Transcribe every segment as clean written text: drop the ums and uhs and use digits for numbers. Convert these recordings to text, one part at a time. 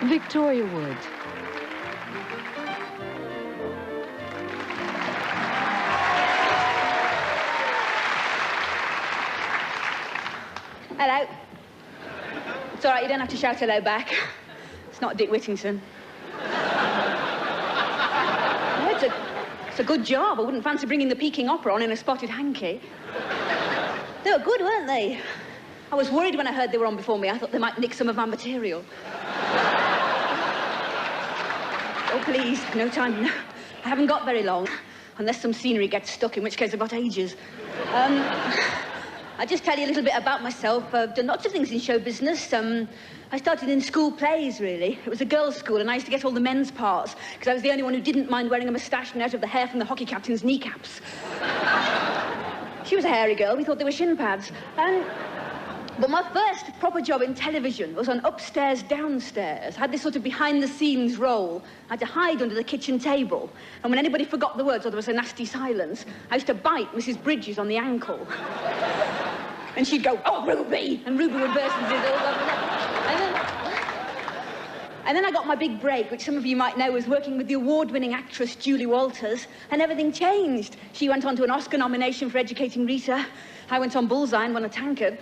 Victoria Wood. Hello. It's all right, you don't have to shout hello back. It's not Dick Whittington. No, it's a good job. I wouldn't fancy bringing the Peking Opera on in a spotted hanky. They were good, weren't they? I was worried when I heard they were on before me. I thought they might nick some of my material. Oh, please, no time. No. I haven't got very long, unless some scenery gets stuck, in which case I've got ages. I'll just tell you a little bit about myself. I've done lots of things in show business. I started in school plays, really. It was a girls' school, and I used to get all the men's parts, because I was the only one who didn't mind wearing a moustache and out of the hair from the hockey captain's kneecaps. She was a hairy girl. We thought they were shin pads. But my first proper job in television was on Upstairs, Downstairs. I had this sort of behind-the-scenes role. I had to hide under the kitchen table. And when anybody forgot the words or there was a nasty silence, I used to bite Mrs. Bridges on the ankle. And she'd go, "Oh, Ruby!" And Ruby would burst into and then I got my big break, which some of you might know was working with the award-winning actress Julie Walters, and everything changed. She went on to an Oscar nomination for Educating Rita. I went on Bullseye and won a tankard.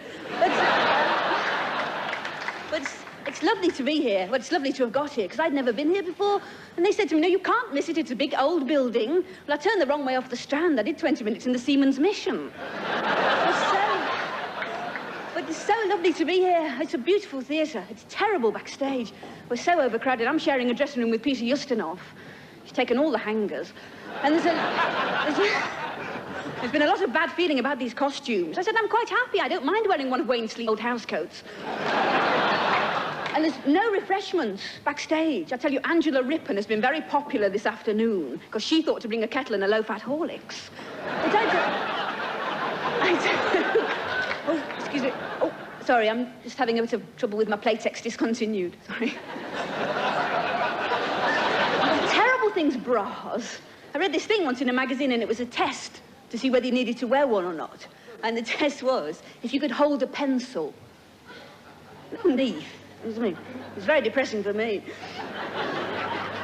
But it's lovely to be here. Well, it's lovely to have got here, because I'd never been here before. And they said to me, "No, you can't miss it. It's a big old building." Well, I turned the wrong way off the Strand. I did 20 minutes in the Seaman's Mission. But it's so lovely to be here. It's a beautiful theatre. It's terrible backstage. We're so overcrowded. I'm sharing a dressing room with Peter Ustinov. He's taken all the hangers. And there's been a lot of bad feeling about these costumes. I said, I'm quite happy. I don't mind wearing one of Wainsley's old housecoats. And there's no refreshments backstage. I tell you, Angela Rippon has been very popular this afternoon because she thought to bring a kettle and a low-fat Horlicks. Oh, excuse me. Oh, sorry, I'm just having a bit of trouble with my Playtex discontinued. Sorry. Terrible things, bras. I read this thing once in a magazine, and it was a test to see whether you needed to wear one or not. And the test was, if you could hold a pencil. Underneath. It was very depressing for me.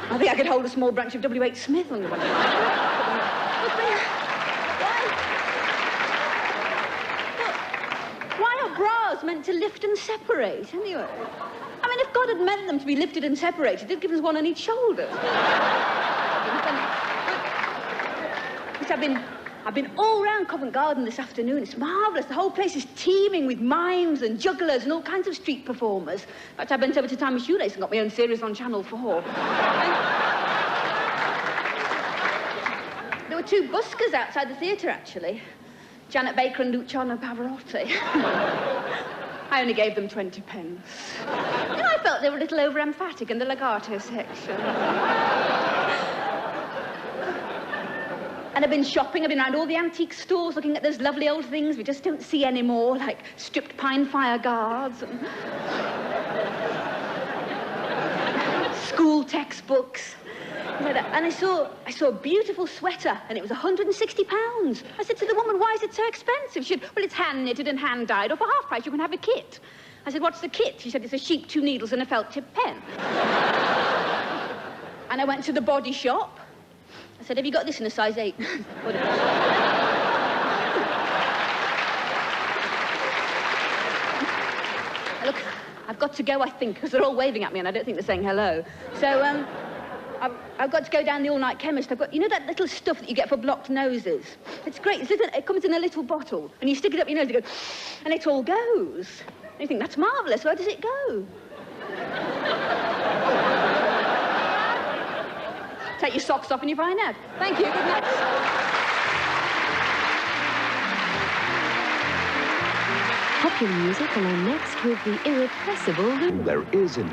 I think I could hold a small branch of W.H. Smith on the one. Why are bras meant to lift and separate, anyway? I mean, if God had meant them to be lifted and separated, he'd give us one on each shoulder. I've been all round Covent Garden this afternoon. It's marvellous. The whole place is teeming with mimes and jugglers and all kinds of street performers. In fact, I bent over to tie my shoelace and got my own series on Channel 4. There were two buskers outside the theatre, actually. Janet Baker and Luciano Pavarotti. I only gave them 20 pence. You know, I felt they were a little over-emphatic in the legato section. And I've been shopping. I've been around all the antique stores looking at those lovely old things we just don't see anymore, like stripped pine fire guards and school textbooks. And I saw a beautiful sweater, and it was £160. I said to the woman, "Why is it so expensive?" She said, "Well, it's hand-knitted and hand-dyed, or for half price you can have a kit." I said, "What's the kit?" She said, "It's a sheep, 2 needles, and a felt-tip pen." And I went to the body shop. I said, "Have you got this in a size 8? Look, I've got to go, I think, because they're all waving at me, and I don't think they're saying hello. So, I've got to go down the all-night chemist. You know that little stuff that you get for blocked noses? It's great. It comes in a little bottle, and you stick it up your nose, and and it all goes. And you think, that's marvellous. Where does it go? Take your socks off and you find out. Thank you. Good night. Popular music along next with the irrepressible Lou. There is an